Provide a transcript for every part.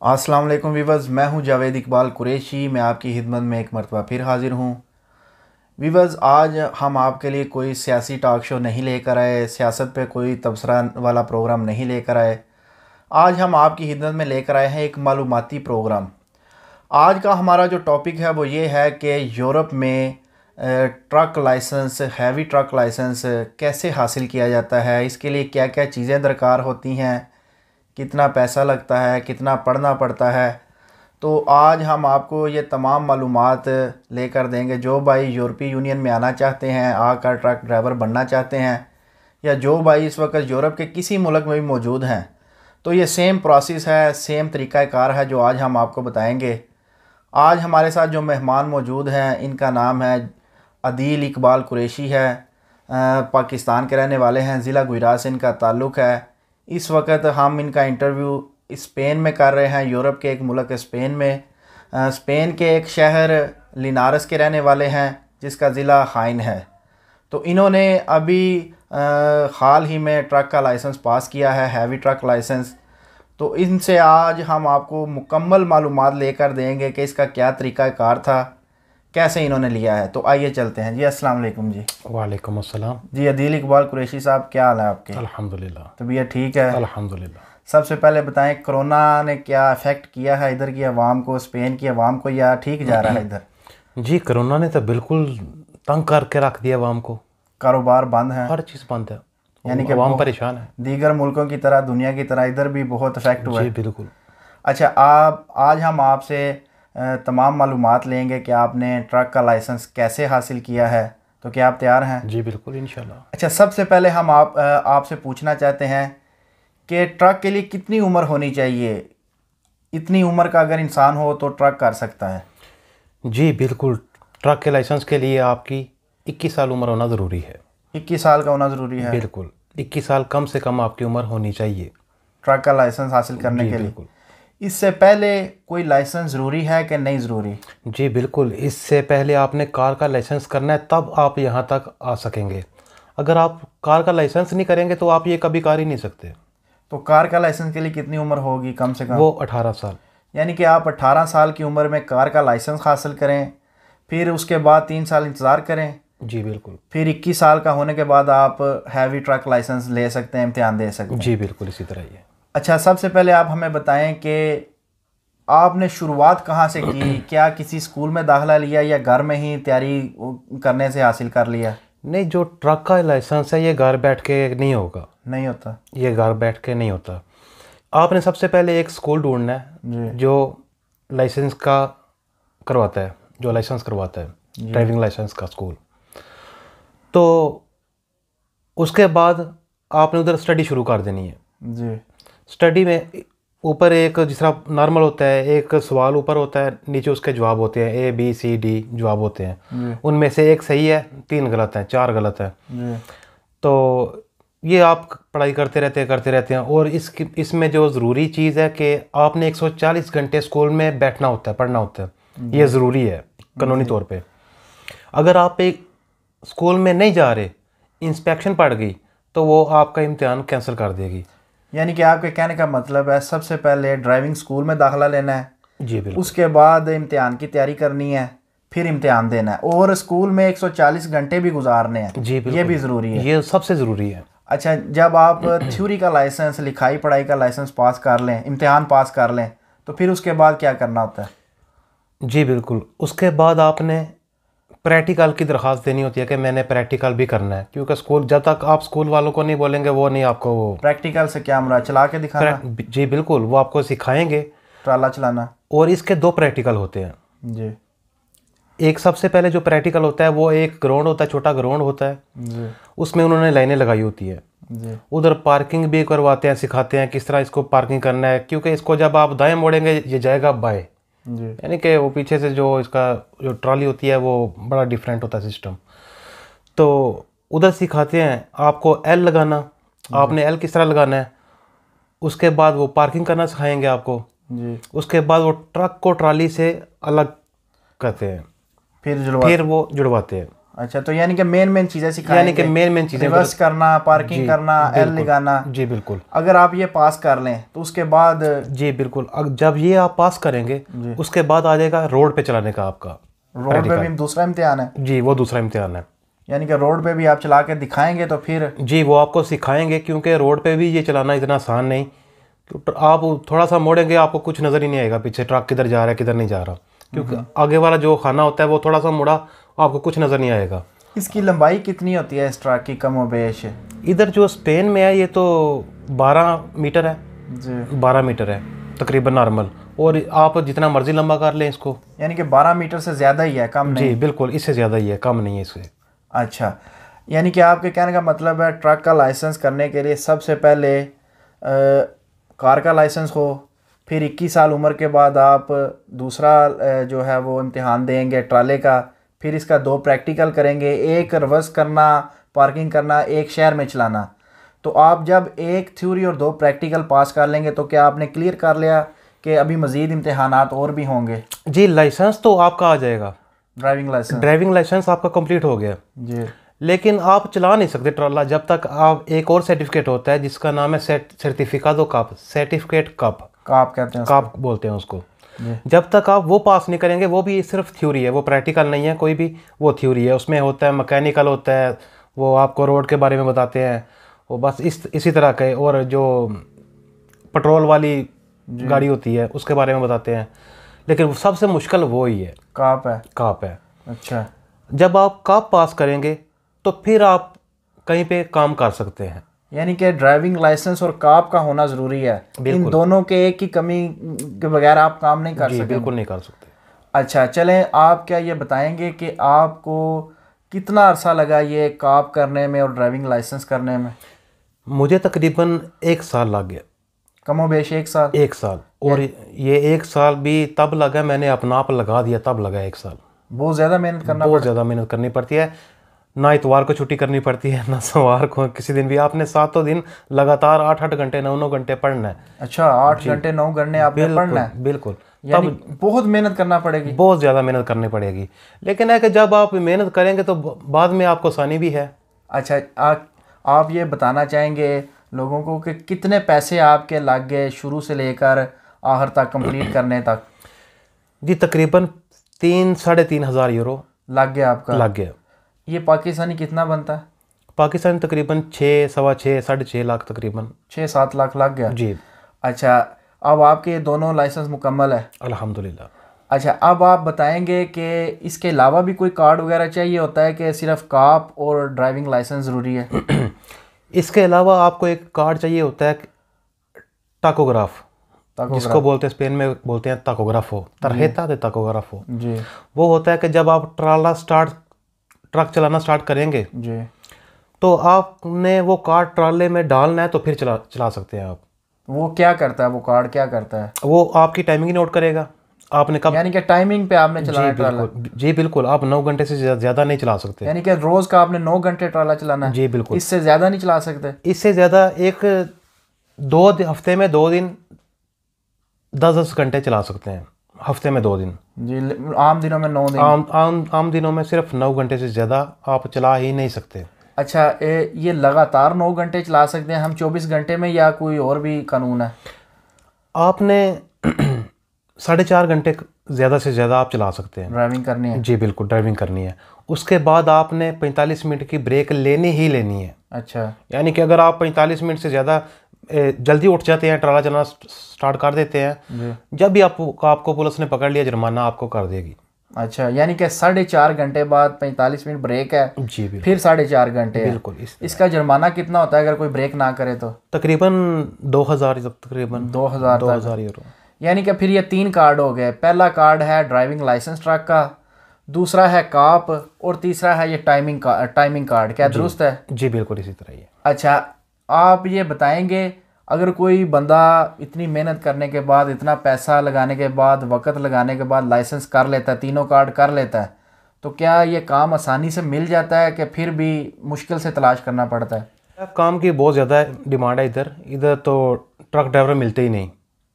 अस्सलाम वालेकुम वीवर्स, मैं हूं जावेद इकबाल कुरैशी। मैं आपकी खिदमत में एक मरतबा फिर हाज़िर हूं। वीवर्स, आज हम आपके लिए कोई सियासी टॉक शो नहीं लेकर आए, सियासत पे कोई तबसरा वाला प्रोग्राम नहीं लेकर आए। आज हम आपकी खिदमत में लेकर आए हैं एक मालूमाती प्रोग्राम। आज का हमारा जो टॉपिक है वो ये है कि यूरोप में truck licence, heavy truck licence कैसे हासिल किया जाता है, इसके लिए क्या क्या चीज़ें दरकार होती हैं, कितना पैसा लगता है, कितना पढ़ना पड़ता है। तो आज हम आपको ये तमाम मालूमात लेकर देंगे। जो भाई यूरोपीय यूनियन में आना चाहते हैं, आकर ट्रक ड्राइवर बनना चाहते हैं, या जो भाई इस वक्त यूरोप के किसी मुल्क में भी मौजूद हैं, तो ये सेम प्रोसेस है, सेम तरीक़ाकार है जो आज हम आपको बताएंगे। आज हमारे साथ जो मेहमान मौजूद हैं, इनका नाम है अदील इकबाल कुरैशी है। पाकिस्तान के रहने वाले हैं, ज़िला गुजरात से इनका ताल्लुक़ है। इस वक्त हम इनका इंटरव्यू स्पेन में कर रहे हैं, यूरोप के एक मुल्क स्पेन में। स्पेन के एक शहर लिनारस के रहने वाले हैं जिसका ज़िला हाइन है। तो इन्होंने अभी हाल ही में ट्रक का लाइसेंस पास किया है, हैवी ट्रक लाइसेंस। तो इनसे आज हम आपको मुकम्मल मालूमात लेकर देंगे कि इसका क्या तरीक़ाकार था, कैसे इन्होंने लिया है। तो आइए चलते हैं जी। अस्सलाम वालेकुम जी। वालेकुम अस्सलाम जी अदील इकबाल कुरैशी साहब, क्या हाल है आपके? अल्हम्दुलिल्लाह। तबीयत ठीक है? अल्हम्दुलिल्लाह। सबसे पहले बताएं, कोरोना ने क्या इफ़ेक्ट किया है इधर की आवाम को, स्पेन की आवाम को, या ठीक जा रहा है इधर? जी, कोरोना ने तो बिल्कुल तंग करके रख दिया आवाम को। कारोबार बंद है, हर चीज़ बंद है, यानी कि आवाम परेशान है। दीगर मुल्कों की तरह, दुनिया की तरह इधर भी बहुत इफ़ेक्ट हुआ जी है। बिल्कुल। अच्छा, आज हम आपसे तमाम मालूमात लेंगे कि आपने ट्रक का लाइसेंस कैसे हासिल किया है। तो क्या आप तैयार हैं? जी बिल्कुल, इंशाल्लाह। अच्छा, सबसे पहले हम आपसे पूछना चाहते हैं कि ट्रक के लिए कितनी उम्र होनी चाहिए? इतनी उम्र का अगर इंसान हो तो ट्रक कर सकता है? जी बिल्कुल, ट्रक के लाइसेंस के लिए आपकी 21 साल उम्र होना ज़रूरी है। 21 साल का होना ज़रूरी है? बिल्कुल, 21 साल कम से कम आपकी उम्र होनी चाहिए ट्रक का लाइसेंस हासिल करने के लिए। बिल्कुल। इससे पहले कोई लाइसेंस ज़रूरी है कि नहीं ज़रूरी? जी बिल्कुल, इससे पहले आपने कार का लाइसेंस करना है, तब आप यहाँ तक आ सकेंगे। अगर आप कार का लाइसेंस नहीं करेंगे तो आप ये कभी कर ही नहीं सकते। तो कार का लाइसेंस के लिए कितनी उम्र होगी कम से कम? वो 18 साल। यानी कि आप 18 साल की उम्र में कार का लाइसेंस हासिल करें, फिर उसके बाद 3 साल इंतज़ार करें, जी बिल्कुल। फिर 21 साल का होने के बाद आप हैवी ट्रक लाइसेंस ले सकते हैं, इम्तिहान दे सकते हैं। जी बिल्कुल, इसी तरह ही है। अच्छा, सबसे पहले आप हमें बताएं कि आपने शुरुआत कहाँ से की? क्या किसी स्कूल में दाखिला लिया या घर में ही तैयारी करने से हासिल कर लिया? नहीं, जो ट्रक का लाइसेंस है ये घर बैठ के नहीं होगा। नहीं होता? ये घर बैठ के नहीं होता। आपने सबसे पहले एक स्कूल ढूंढना है जो लाइसेंस का करवाता है, जो लाइसेंस करवाता है, ड्राइविंग लाइसेंस का स्कूल। तो उसके बाद आपने उधर स्टडी शुरू कर देनी है। जी। स्टडी में ऊपर एक जिस तरह नॉर्मल होता है, एक सवाल ऊपर होता है, नीचे उसके जवाब होते हैं, ABCD जवाब होते हैं। उनमें से एक सही है, 3 गलत हैं, 4 गलत है। तो ये आप पढ़ाई करते रहते हैं। और इसमें जो ज़रूरी चीज़ है कि आपने 140 घंटे स्कूल में बैठना होता है, पढ़ना होता है। ये ज़रूरी है कानूनी तौर पे। अगर आप एक स्कूल में नहीं जा रहे, इंस्पेक्शन पड़ गई, तो वो आपका इम्तिहान कैंसिल कर देगी। यानी कि आपके कहने का मतलब है सबसे पहले ड्राइविंग स्कूल में दाखिला लेना है, जी बिल्कुल। उसके बाद इम्तिहान की तैयारी करनी है, फिर इम्तिहान देना है, और स्कूल में 140 घंटे भी गुजारने हैं। जी बिल्कुल, ये भी ज़रूरी है? ये सबसे ज़रूरी है। अच्छा, जब आप थ्योरी का लाइसेंस, लिखाई पढ़ाई का लाइसेंस पास कर लें, इम्तिहान पास कर लें, तो फिर उसके बाद क्या करना होता है? जी बिल्कुल, उसके बाद आपने प्रैक्टिकल की दरख्वास्त देनी होती है कि मैंने प्रैक्टिकल भी करना है। क्योंकि स्कूल, जब तक आप स्कूल वालों को नहीं बोलेंगे वो नहीं आपको वो प्रैक्टिकल से क्या मुराद? चला के दिखाना? जी बिल्कुल, वो आपको सिखाएंगे ट्राला चलाना। और इसके 2 प्रैक्टिकल होते हैं। जी। एक सबसे पहले जो प्रैक्टिकल होता है वो एक ग्राउंड होता है, छोटा ग्राउंड होता है। जी। उसमें उन्होंने लाइनें लगाई होती है। जी। उधर पार्किंग भी करवाते हैं, सिखाते हैं किस तरह इसको पार्किंग करना है। क्योंकि इसको जब आप दाएं मोड़ेंगे ये जाएगा बाएं, जी। यानी कि वो पीछे से जो इसका जो ट्रॉली होती है वो बड़ा डिफरेंट होता है सिस्टम। तो उधर सिखाते हैं आपको L लगाना, आपने L किस तरह लगाना है। उसके बाद वो पार्किंग करना सिखाएंगे आपको। जी। उसके बाद वो ट्रक को ट्रॉली से अलग करते हैं, फिर वो जुड़वाते हैं। अच्छा, तो यानी कि मेन चीज़ें सिखाएंगे, यानी कि मेन चीज़ें, रिवर्स करना, पार्किंग करना, एल लगाना। जी बिल्कुल। अगर आप ये पास कर लें तो उसके बाद, जी बिल्कुल, जब ये आप पास करेंगे उसके बाद आ जाएगा रोड पे चलाने का आपका। रोड पे भी दूसरा इम्तिहान है? जी, वो दूसरा इम्तिहान है। यानी कि रोड पे भी आप चला के दिखाएंगे तो फिर? जी, वो आपको सिखाएंगे, क्योंकि रोड पे भी ये चलाना इतना आसान नहीं। आप थोड़ा सा मोड़ेंगे आपको कुछ नज़र ही नहीं आएगा पीछे ट्रक किधर जा रहा है किधर नहीं जा रहा, क्योंकि आगे वाला जो खाना होता है वो थोड़ा सा मुड़ा, आपको कुछ नज़र नहीं आएगा। इसकी लंबाई कितनी होती है इस ट्रक की कमोबेश? इधर जो स्पेन में है ये तो 12 मीटर है जी, 12 मीटर है तकरीबन नॉर्मल, और आप जितना मर्जी लंबा कर लें इसको। यानी कि 12 मीटर से ज़्यादा ही है, कम नहीं? जी बिल्कुल, इससे ज़्यादा ही है, कम नहीं है इससे। अच्छा, यानी कि आपके कहने का मतलब है ट्रक का लाइसेंस करने के लिए सबसे पहले कार का लाइसेंस हो, फिर 21 साल उम्र के बाद आप दूसरा जो है वो इम्तिहान देंगे ट्राले का, फिर इसका 2 प्रैक्टिकल करेंगे, एक रिवर्स करना, पार्किंग करना, एक शहर में चलाना। तो आप जब एक थ्योरी और 2 प्रैक्टिकल पास कर लेंगे तो क्या आपने क्लियर कर लिया कि अभी मज़ीद इम्तिहानात और भी होंगे? जी, लाइसेंस तो आपका आ जाएगा, ड्राइविंग लाइसेंस आपका कंप्लीट हो गया जी, लेकिन आप चला नहीं सकते ट्राला जब तक आप, एक और सर्टिफिकेट होता है जिसका नाम है सर्टिफिकादो कप, सर्टिफिकेट कप, काप कहते हैं कप बोलते हैं उसको। जब तक आप वो पास नहीं करेंगे, वो भी सिर्फ थ्योरी है, वो प्रैक्टिकल नहीं है कोई भी, वो थ्योरी है। उसमें होता है मैकेनिकल होता है, वो आपको रोड के बारे में बताते हैं, वो बस इसी तरह के, और जो पेट्रोल वाली गाड़ी होती है उसके बारे में बताते हैं, लेकिन सबसे मुश्किल वो ही है, काप है। अच्छा, जब आप काप पास करेंगे तो फिर आप कहीं पे काम कर सकते हैं। यानी कि ड्राइविंग लाइसेंस और काप का होना ज़रूरी है, इन दोनों के एक ही कमी के बगैर आप काम नहीं कर सकते? बिल्कुल नहीं कर सकते। अच्छा, चलें, आप क्या ये बताएंगे कि आपको कितना अरसा लगा ये काप करने में और ड्राइविंग लाइसेंस करने में? मुझे तकरीबन 1 साल लग गया। कमोबेश 1 साल? 1 साल, और ये 1 साल भी तब लगा, मैंने अपना आप लगा दिया तब लगा 1 साल। बहुत ज़्यादा मेहनत करनी पड़ती है, ना इतवार को छुट्टी करनी पड़ती है ना सोमवार को, किसी दिन भी आपने 7 दिन लगातार 8-8 घंटे 9-9 घंटे पढ़ना है। अच्छा, 8 घंटे 9 घंटे आपने पढ़ना है? बिल्कुल, यानी बहुत मेहनत करना पड़ेगी? बहुत ज़्यादा मेहनत करनी पड़ेगी, लेकिन है कि जब आप मेहनत करेंगे तो बाद में आपको आसानी भी है। अच्छा, आप ये बताना चाहेंगे लोगों को कि कितने पैसे आपके लग गए शुरू से लेकर आखिर तक कंप्लीट करने तक? जी, तकरीबन 3-3.5 हज़ार यूरो लग गया आपका? लग गया। ये पाकिस्तानी कितना बनता है? पाकिस्तान तकरीबन 6, सवा 6, 6.5 लाख, तकरीबन 6-7 लाख लग गया जी। अच्छा, अब आपके दोनों लाइसेंस मुकम्मल है? अल्हम्दुलिल्लाह। अच्छा, अब आप बताएंगे कि इसके अलावा भी कोई कार्ड वगैरह चाहिए होता है कि सिर्फ काप और ड्राइविंग लाइसेंस ज़रूरी है? इसके अलावा आपको एक कार्ड चाहिए होता है, टाकोग्राफ, जिसको बोलते हैं स्पेन में बोलते हैं ताकोग्राफो, तरहेता दे ताकोग्राफो जी। वो होता है कि जब आप ट्रक चलाना स्टार्ट करेंगे जी, तो आपने वो कार्ड ट्राले में डालना है, तो फिर चला सकते हैं आप। वो क्या करता है? वो कार्ड क्या करता है? वो आपकी टाइमिंग नोट करेगा, आपने कब, यानी कि टाइमिंग पे आपने चलाना है ट्राला? जी बिल्कुल, आप 9 घंटे से ज़्यादा नहीं चला सकते। यानी कि रोज़ का आपने 9 घंटे ट्राला चलाना है? जी बिल्कुल, इससे ज़्यादा नहीं चला सकते? इससे ज़्यादा 2 हफ्ते में 2 दिन 10-10 घंटे चला सकते हैं, हफ्ते में 2 दिन जी। आम दिनों में 9 दिन? आम दिनों में सिर्फ 9 घंटे से ज़्यादा आप चला ही नहीं सकते। अच्छा, ये लगातार 9 घंटे चला सकते हैं हम 24 घंटे में, या कोई और भी कानून है? आपने 4.5 घंटे ज़्यादा से ज़्यादा आप चला सकते हैं। ड्राइविंग करनी है? जी बिल्कुल, ड्राइविंग करनी है। उसके बाद आपने 45 मिनट की ब्रेक लेनी ही लेनी है। अच्छा, यानी कि अगर आप 45 मिनट से ज़्यादा जल्दी उठ जाते हैं, ट्राला चलाना स्टार्ट कर देते हैं, जब भी आपको पुलिस ने पकड़ लिया, जुर्माना आपको कर देगी। अच्छा, यानी कि 4.5 घंटे बाद 45 मिनट ब्रेक है? जी बिल्कुल, फिर 4.5 घंटे? बिल्कुल। इसका जुर्माना कितना होता है अगर कोई ब्रेक ना करे तो? तकरीबन 2000 तकरीबन 2000 यूरो। यानी कि फिर ये 3 कार्ड हो गए। पहला कार्ड है ड्राइविंग लाइसेंस ट्रक का, दूसरा है काप, और तीसरा है ये टाइमिंग कार्ड। क्या दुरुस्त है? जी बिल्कुल, इसी तरह ही है। अच्छा, आप ये बताएंगे अगर कोई बंदा इतनी मेहनत करने के बाद, इतना पैसा लगाने के बाद, वक्त लगाने के बाद लाइसेंस कर लेता है, तीनों कार्ड कर लेता है, तो क्या ये काम आसानी से मिल जाता है कि फिर भी मुश्किल से तलाश करना पड़ता है? काम की बहुत ज़्यादा डिमांड है इधर तो ट्रक ड्राइवर मिलते ही नहीं।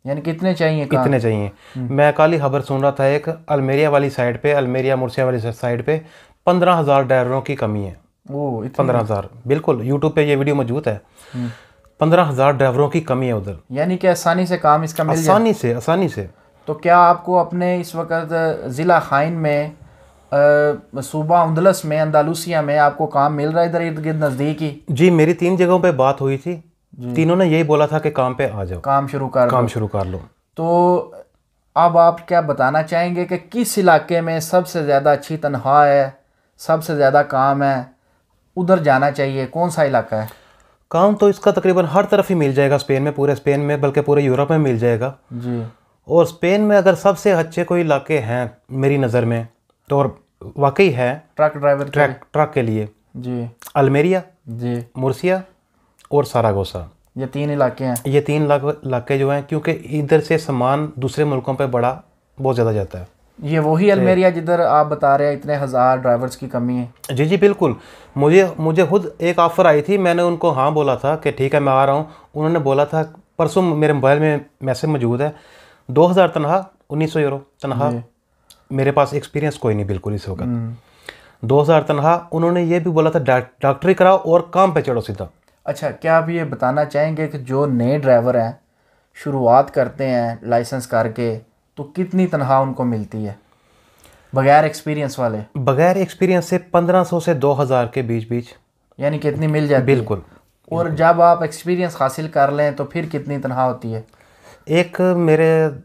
यानी कितने चाहिए? कितने चाहिए? मैं कल ही खबर सुन रहा था, एक अल्मेरिया वाली साइड पे, अल्मेरिया मुर्सिया वाली साइड पे 15,000 ड्राइवरों की कमी है। वो 15,000, बिल्कुल यूट्यूब पे ये वीडियो मौजूद है। 15,000 ड्राइवरों की कमी है उधर। यानी कि आसानी से काम इसका मिल जाए। आसानी से। तो क्या आपको अपने इस वक्त ज़िला खाइन में, सूबा उंदलस में, अंदालूसिया में आपको काम मिल रहा है इधर इर्द गिर्द नज़दीक ही? जी, मेरी 3 जगहों पे बात हुई थी, तीनों ने यही बोला था कि काम पे आ जाओ, काम शुरू कर लो। तो अब आप क्या बताना चाहेंगे कि किस इलाके में सबसे ज़्यादा अच्छी तनख्वाह है, सबसे ज़्यादा काम है, उधर जाना चाहिए? कौन सा इलाका है? काम तो इसका तकरीबन हर तरफ ही मिल जाएगा स्पेन में, पूरे स्पेन में, बल्कि पूरे यूरोप में मिल जाएगा जी। और स्पेन में अगर सबसे अच्छे कोई इलाके हैं मेरी नज़र में तो, और वाकई है, ट्रक ड्राइवर ट्रक के लिए जी, अल्मेरिया जी, मुर्सिया और सारागोसा, ये 3 इलाके हैं। ये 3 इलाके जो हैं, क्योंकि इधर से सामान दूसरे मुल्कों पे बहुत ज़्यादा जाता है। ये वही अल्मेरिया जिधर आप बता रहे हैं इतने हज़ार ड्राइवर्स की कमी है? जी बिल्कुल। मुझे खुद एक ऑफ़र आई थी, मैंने उनको हाँ बोला था कि ठीक है मैं आ रहा हूँ। उन्होंने बोला था, परसों मेरे मोबाइल में मैसेज मौजूद है, 2,000 तनख्वाह, 1900 यूरो तनख्वाह। मेरे पास एक्सपीरियंस कोई नहीं बिल्कुल इस वक्त। 2,000 तनख्वाह। उन्होंने ये भी बोला था डॉक्टरी कराओ और काम पे चढ़ो सीधा। अच्छा, क्या आप ये बताना चाहेंगे कि जो नए ड्राइवर हैं, शुरुआत करते हैं लाइसेंस करके, तो कितनी तनख्वाह उनको मिलती है बगैर एक्सपीरियंस वाले? बगैर एक्सपीरियंस से 1500 से 2,000 के बीच। यानी कितनी मिल जाती है? बिल्कुल। और जब आप एक्सपीरियंस हासिल कर लें तो फिर कितनी तनख्वाह होती है? एक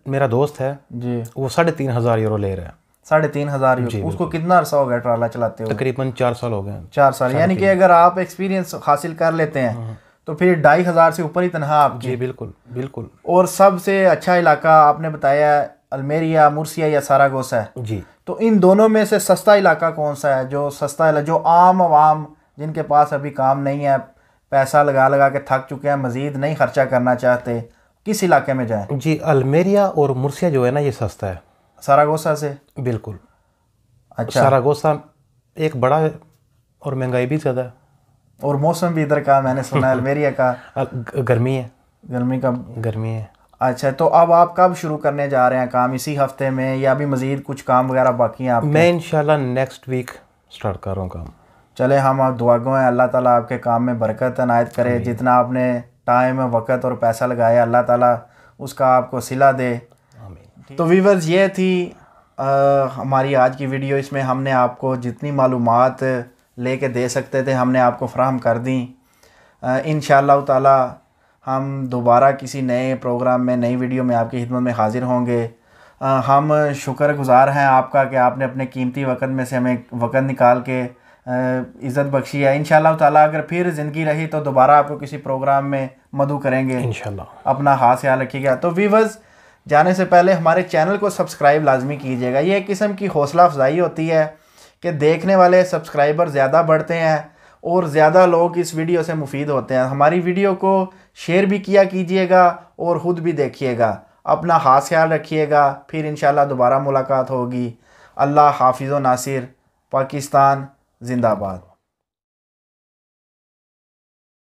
मेरा दोस्त है जी, वो 3,500 यूरो ले रहा है। 3,500 यूरो? उसको कितना अरसा हो गया ट्राला चलाते हुए? तकरीबन 4 साल हो गए। 4 साल। यानी कि अगर आप एक्सपीरियंस हासिल कर लेते हैं तो फिर 2,500 से ऊपर ही तनख्वाह आपकी? जी बिल्कुल। और सबसे अच्छा इलाका आपने बताया अल्मेरिया, मुर्सिया या सारागोसा है जी। तो इन दोनों में से सस्ता इलाका कौन सा है? जो सस्ता जो आम आवाम जिनके पास अभी काम नहीं है, पैसा लगा के थक चुके हैं, मज़ीद नहीं खर्चा करना चाहते, किस इलाके में जाएं? जी, अल्मेरिया और मुर्सिया जो है ना, ये सस्ता है सारागोसा से। बिल्कुल। अच्छा। सारागोसा एक बड़ा है और महंगाई भी ज़्यादा है, और मौसम भी इधर का मैंने सुना है अल्मेरिया का गर्मी है। गर्मी है। अच्छा, तो अब आप कब शुरू करने जा रहे हैं काम? इसी हफ्ते में या अभी मज़ीद कुछ काम वगैरह बाकी हैं आपके? मैं इंशाल्लाह नेक्स्ट वीक स्टार्ट कर रहा हूँ काम। चले, हम आप दुआगो हैं, अल्लाह ताला आपके काम में बरकत अनायत करे। जितना आपने टाइम, वक़्त और पैसा लगाया, अल्लाह ताला उसका आपको सिला दे। तो व्यूअर्स, ये थी हमारी आज की वीडियो। इसमें हमने आपको जितनी मालूमात लेके दे सकते थे हमने आपको फ़राहम कर दी। इंशाअल्लाह ताला हम दोबारा किसी नए प्रोग्राम में, नई वीडियो में आपकी खिदमत में हाज़िर होंगे। हम शुक्रगुज़ार हैं आपका कि आपने अपने कीमती वक़्त में से हमें वक़्त निकाल के इज़्ज़त बख्शी है। इंशाअल्लाह ताला अगर फिर ज़िंदगी रही तो दोबारा आपको किसी प्रोग्राम में मदऊ करेंगे इंशाअल्लाह। अपना हाथ ख्याल रखिएगा। तो व्यूअर्स, जाने से पहले हमारे चैनल को सब्सक्राइब लाजमी कीजिएगा। ये एक किस्म की हौसला अफजाई होती है कि देखने वाले सब्सक्राइबर ज़्यादा बढ़ते हैं और ज़्यादा लोग इस वीडियो से मुफीद होते हैं। हमारी वीडियो को शेयर भी किया कीजिएगा और ख़ुद भी देखिएगा। अपना खास ख्याल रखिएगा। फिर इंशाअल्लाह दोबारा मुलाकात होगी। अल्लाह हाफिज़ व नासिर। पाकिस्तान जिंदाबाद।